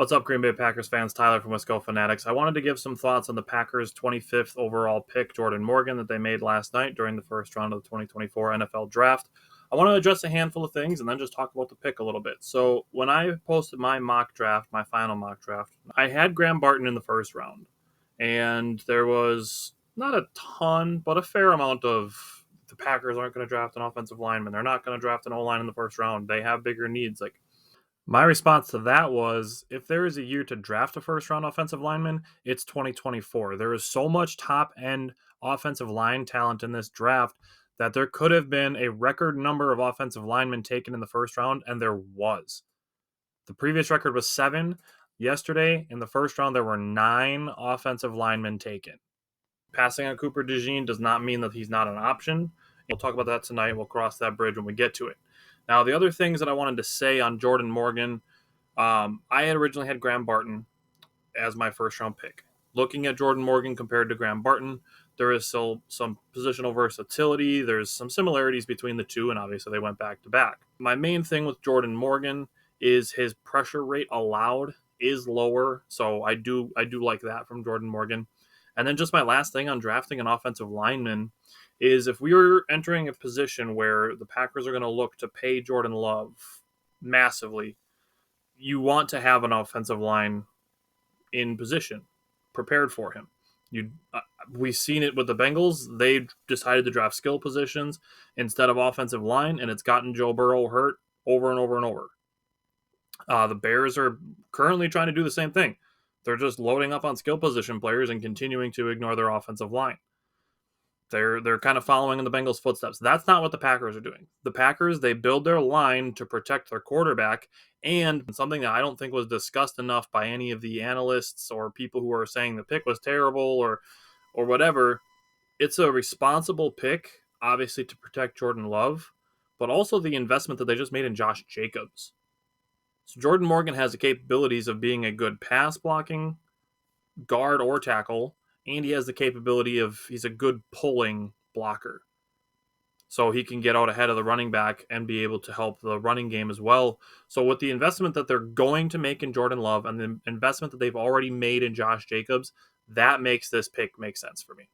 What's up, Green Bay Packers fans? Tyler from Wisco Fanatics. I wanted to give some thoughts on the Packers' 25th overall pick, Jordan Morgan, that they made last night during the first round of the 2024 NFL Draft. I want to address a handful of things and then just talk about the pick a little bit. So, when I posted my mock draft, my final mock draft, I had Graham Barton in the first round. And there was not a ton, but a fair amount of the Packers aren't going to draft an offensive lineman. They're not going to draft an O-line in the first round. They have bigger needs. My response to that was, if there is a year to draft a first round offensive lineman, it's 2024. There is so much top end offensive line talent in this draft that there could have been a record number of offensive linemen taken in the first round, and there was. The previous record was 7. Yesterday, in the first round, there were 9 offensive linemen taken. Passing on Cooper DeJean does not mean that he's not an option. We'll talk about that tonight. We'll cross that bridge when we get to it. Now, the other things that I wanted to say on Jordan Morgan, I had originally had Graham Barton as my first round pick. Looking at Jordan Morgan compared to Graham Barton, there is still some positional versatility. There's some similarities between the two, and obviously they went back to back. My main thing with Jordan Morgan is his pressure rate allowed is lower, so I do like that from Jordan Morgan. And then just my last thing on drafting an offensive lineman is, if we are entering a position where the Packers are going to look to pay Jordan Love massively, you want to have an offensive line in position, prepared for him. We've seen it with the Bengals. They decided to draft skill positions instead of offensive line, and it's gotten Joe Burrow hurt over and over and over. The Bears are currently trying to do the same thing. They're just loading up on skill position players and continuing to ignore their offensive line. They're kind of following in the Bengals' footsteps. That's not what the Packers are doing. The Packers, they build their line to protect their quarterback, and something that I don't think was discussed enough by any of the analysts or people who are saying the pick was terrible or whatever. It's a responsible pick, obviously, to protect Jordan Love, but also the investment that they just made in Josh Jacobs. So Jordan Morgan has the capabilities of being a good pass blocking guard or tackle, and he has the capability of, he's a good pulling blocker. So he can get out ahead of the running back and be able to help the running game as well. So with the investment that they're going to make in Jordan Love and the investment that they've already made in Josh Jacobs, that makes this pick make sense for me.